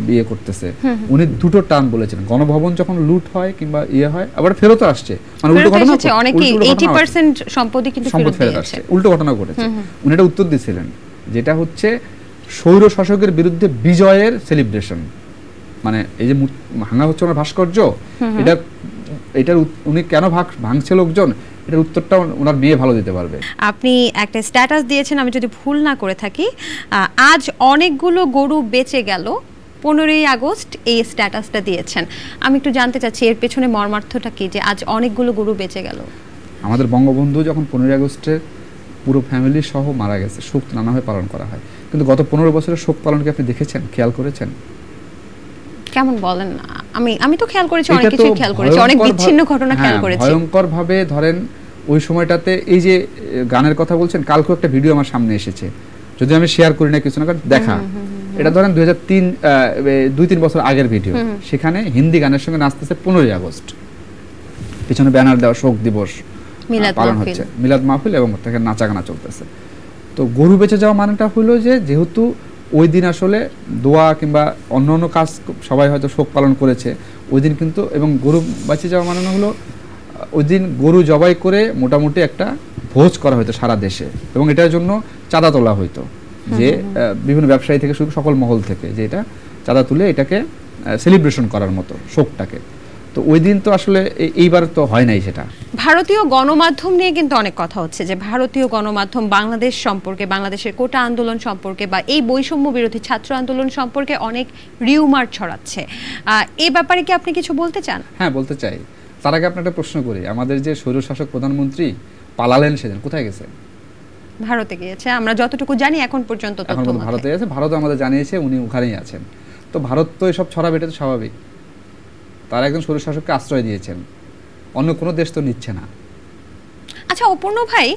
বিয়ে করতেছে উনি দুটো টার্ম বলেছেন, গণভবন যখন লুট হয় কিংবা ইয়ে হয় আবার ফেরত আসছে, মানে উল্টো ঘটনা হচ্ছে, অনেকেই 80% সম্পত্তি কিন্তু ফেরত আসছে, উল্টো ঘটনা ঘটেছে। উনি এটা উত্তর দিয়েছিলেন যেটা হচ্ছে স্বৈর শাসকের বিরুদ্ধে বিজয়ের সেলিব্রেশন, মানে এই যে ভাঙা হচ্ছে ওনার ভাস্কর্য, এটার উনি কেন ভাঙছে লোকজন, এটার উত্তরটা ওনার মেয়ে ভালো দিতে পারবে। আপনি একটা স্ট্যাটাস দিয়েছেন, আমি যদি ভুল না করে থাকি, আজ অনেকগুলো গরু বেঁচে গেল, 15ই আগস্ট এই স্ট্যাটাসটা দিয়েছেন। আমি একটু জানতে চাচ্ছি এর পেছনে মর্মার্থটা কি, যে আজ অনেকগুলো গরু বেঁচে গেল? আমাদের বঙ্গবন্ধু যখন 15ই আগস্টে পুরো ফ্যামিলি সহ মারা গেছে, শোক নানাভাবে পালন করা হয়, কিন্তু গত 15 বছরের শোক পালনকে আপনি দেখেছেন, খেয়াল করেছেন? কেমন বলেন না, আমি তো খেয়াল করেছি, অনেক কিছু খেয়াল করেছি, অনেক বিচ্ছিন্ন ঘটনা খেয়াল করেছি। ভয়ঙ্কর ভাবে ধরেন ওই সময়টাতে এই যে গানের কথা বলছেন, কালকে একটা ভিডিও আমার সামনে এসেছে, যদি আমি শেয়ার করি না কিছু না দেখা, এটা ধরেন 2-3 বছর আগের ভিডিও, সেখানে হিন্দি গানের সঙ্গে নাচতেছে 15ই আগস্ট, পিছনে ব্যানার দেওয়া শোক দিবস পালন হচ্ছে, মিলাদ মাহফিল, এবং তাকে নাচা গানা চলতেছে। তো গরু বেঁচে যাওয়া মানেটা হলো যে যেহেতু ওই দিন আসলে দোয়া কিংবা অন্য অন্য কাজ সবাই হয়তো শোক পালন করেছে ওই দিন, কিন্তু এবং গরু বেঁচে যাওয়া মানে হলো ওই দিন গরু জবাই করে মোটামুটি একটা ভোজ করা হতো সারা দেশে, এবং এটার জন্য চাঁদা তোলা হইতো, যে বিভিন্ন ব্যবসায়ী থেকে শুরু সকল মহল থেকে, যে এটা চাঁদা তুলে এটাকে সেলিব্রেশন করার মতো শোকটাকে। তো ওই দিন তো আসলে এইবার তো হয় নাই সেটা। ভারতীয় গণমাধ্যম নিয়ে কিন্তু অনেক কথা হচ্ছে, যে ভারতীয় গণমাধ্যম বাংলাদেশ সম্পর্কে, বাংলাদেশের কোটা আন্দোলন সম্পর্কে বা এই বৈষম্য বিরোধী ছাত্র আন্দোলন সম্পর্কে অনেক রিউমার ছড়াচ্ছে। এই ব্যাপারে কি আপনি কিছু বলতে চান? হ্যাঁ, বলতে চাই। তার আগে আপনাকে একটা প্রশ্ন করি, আমাদের যে স্বৈরশাসক প্রধানমন্ত্রী পালালেন সেদিন কোথায় গেছে? ভারতে গিয়েছে, আমরা যতটুকু জানি এখন পর্যন্ত তথ্য মতে ভারতে আছে, ভারত আমাদের জানিয়েছে উনি ওখানেই আছেন। তো ভারত তো এসব ছড়াবে, এটা তো স্বাভাবিক, তারা একজন স্বৈরশাসককে আশ্রয় দিয়েছেন, অন্য কোনো দেশ তো নিচ্ছে না। আচ্ছা অপূর্ণ ভাই,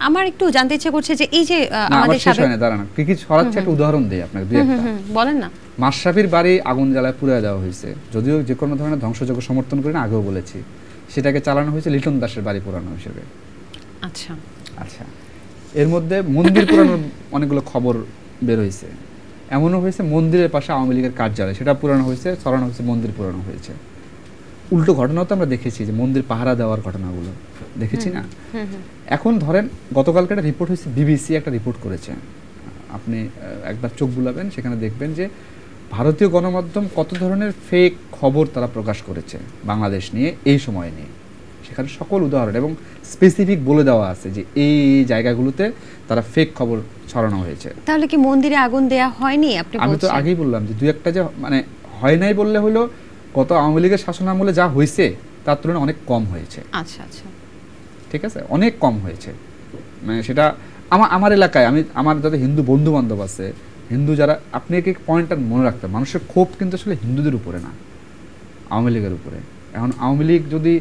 আমার একটু জানতে ইচ্ছে করছে যে এই যে আমাদের শেষ হয় না, দাঁড়ান কি কি ছড়াচ্ছে একটা উদাহরণ দেই আপনাকে, দুই একটা বলেন না। মাশরাফির বাড়ি আগুন জ্বালায় পুড়িয়ে দেওয়া হয়েছে, যদিও যে কোনো ধরনের ধ্বংসযজ্ঞ সমর্থন করি না, আগেও বলেছি, সেটাকে চালানো হয়েছে লিটন দাসের বাড়ি পোড়ানো হিসেবে। আচ্ছা আচ্ছা, এর মধ্যে মন্দির পোড়ানোর অনেকগুলো খবর বের হয়েছে, এমনও হয়েছে মন্দিরের পাশে আওয়ামী লীগের কার্যালয়, সেটা পুরানো হয়েছে, ছড়ানো হয়েছে, মন্দির পুরানো হয়েছে। উল্টো ঘটনাও তো আমরা দেখেছি, যে মন্দির পাহারা দেওয়ার ঘটনাগুলো দেখেছি না। এখন ধরেন গতকালকে একটা রিপোর্ট হয়েছে, বিবিসি একটা রিপোর্ট করেছে, আপনি একবার চোখ বুলাবেন, সেখানে দেখবেন যে ভারতীয় গণমাধ্যম কত ধরনের ফেক খবর তারা প্রকাশ করেছে বাংলাদেশ নিয়ে, এই সময় নিয়ে, সেখানে সকল উদাহরণ এবং স্পেসিফিক বলে দেওয়া আছে যে এই জায়গাগুলোতে তারা ফেক খবর ছড়ানো হয়েছে। তাহলে কি মন্দিরে আগুন দেয়া হয়নি? আমি তো আগেই বললাম যে দুই একটা যে মানে হয় নাই বললে হলো, গত আওয়ামী লীগের শাসনামলে যা হয়েছে তার তুলনায় অনেক কম হয়েছে। আচ্ছা আচ্ছা, ঠিক আছে, অনেক কম হয়েছে। মানে সেটা আমার এলাকায়, আমার যাদের হিন্দু বন্ধু বান্ধব আছে, হিন্দু যারা, আপনি এক পয়েন্টটা মনে রাখতে, মানুষের ক্ষোভ কিন্তু আসলে হিন্দুদের উপরে না, আওয়ামী লীগের উপরে। এখন আওয়ামী লীগ যদি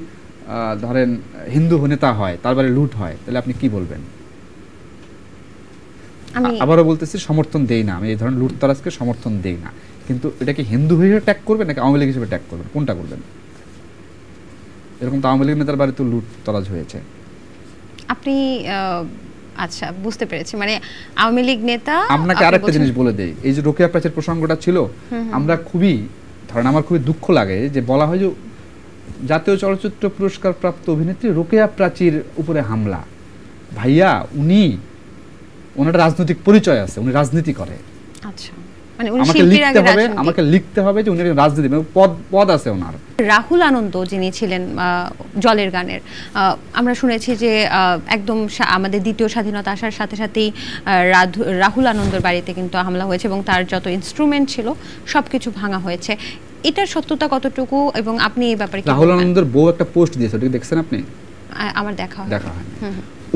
ধরেন হিন্দু নেতা হয়, তার বাড়ি লুট হয়, তাহলে আপনি কি বলবেন? আবারও বলতেছি, সমর্থন দেই না আমি এই ধরনের লুটতরাজকে, সমর্থন দেই না, কিন্তু এটাকে হিন্দু হিসেবে ট্যাগ করবেন নাকি আওয়ামী লীগ হিসেবে ট্যাগ করবেন, কোনটা করবেন? এরকম তো আওয়ামী লীগ নেতার বাড়িতে লুটতরাজ হয়েছে। আপনি আচ্ছা বুঝতে পেরেছি, মানে আওয়ামী লীগ নেতা। আপনাকে আরেকটা জিনিস বলে দেই, এই যে রোকেয়া প্রাচীর প্রসঙ্গটা ছিল, আমরা খুবই ধরেন আমার খুবই দুঃখ লাগে যে বলা হয় যে জাতীয় চলচ্চিত্র পুরস্কার প্রাপ্ত অভিনেত্রী রোকেয়া প্রাচীর উপরে হামলা। ভাইয়া, ওনার রাজনৈতিক পরিচয় আছে, উনি রাজনীতি করে। আচ্ছা, মানে উনি শিল্পীর আগে রাজনীতি, আমাকে লিখতে হবে যে উনি রাজনীতি, পদ আছে ওনার। রাহুল আনন্দ যিনি ছিলেন জলের গানের, আমরা শুনেছি যে একদম আমাদের দ্বিতীয় স্বাধীনতা আসার সাথে সাথেই রাহুল আনন্দর বাড়িতে কিন্তু হামলা হয়েছে এবং তার যত ইনস্ট্রুমেন্ট ছিল সবকিছু ভাঙা হয়েছে। এটার সত্যতা কতটুকু, এবং আপনি এই ব্যাপারে? রাহুল আনন্দের বউ একটা পোস্ট দিয়েছে, ওটা দেখছেন আপনি? আমার দেখা হয়।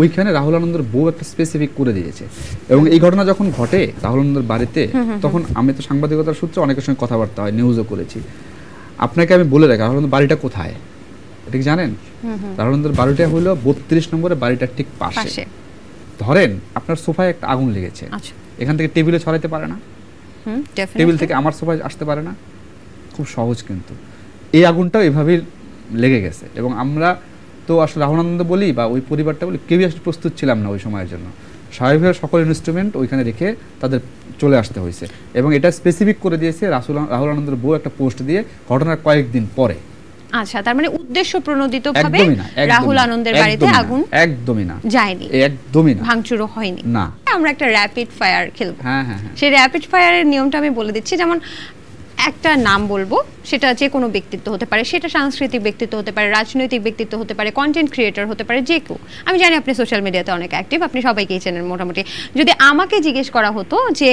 ওইখানে রাহুল আনন্দের বউ একটা স্পেসিফিক করে দিয়েছে, এবং এই ঘটনা যখন ঘটে রাহুল আনন্দের বাড়িতে, তখন আমি তো সাংবাদিকতার সূত্রে অনেকের সঙ্গে কথাবার্তা হয়, নিউজও করেছি। আপনাকে আমি বলে রাখি রাহুল আনন্দের বাড়িটা কোথায়, এটা কি জানেন? রাহুল আনন্দের বাড়িটা হলো 32 নম্বরের বাড়িটার ঠিক পাশে। ধরেন আপনার সোফায় একটা আগুন লেগেছে, এখান থেকে টেবিলে ছড়াইতে পারে না, টেবিল থেকে আমার সোফায় আসতে পারে না, খুব সহজ। কিন্তু এই আগুনটাও এভাবেই লেগে গেছে, এবং আমরা তো আসলে রাহুল আনন্দ বলি বা ওই পরিবারটা বলি, কেউই আসলে প্রস্তুত ছিলাম না ওই সময়ের জন্য। স্বাভাবিকভাবে সকল ইনস্ট্রুমেন্ট ওইখানে রেখে তাদের চলে আসতে হয়েছে এবং এটা স্পেসিফিক করে দিয়েছে রাহুল আনন্দের বউ একটা পোস্ট দিয়ে ঘটনার কয়েকদিন পরে। আচ্ছা, তার মানে উদ্দেশ্য প্রণোদিতভাবে রাহুল আনন্দের বাড়িতে আগুন একদমই না যায়নি, একদমই না, ভাঙচুরও হয়নি না। আমরা একটা র্যাপিড ফায়ার খেলবো। হ্যাঁ, সেই র্যাপিড ফায়ারের নিয়মটা আমি বলে দিচ্ছি। যেমন একটা নাম বলবো, সেটা যে কোনো ব্যক্তিত্ব হতে পারে, সেটা সাংস্কৃতিক ব্যক্তিত্ব হতে পারে, রাজনৈতিক ব্যক্তিত্ব হতে পারে, কন্টেন্ট ক্রিয়েটর হতে পারে, যে কেউ। আমি জানি আপনি সোশ্যাল মিডিয়াতে অনেক অ্যাক্টিভ, আপনি সবাইকেই চেনেন মোটামুটি। যদি আমাকে জিজ্ঞেস করা হতো যে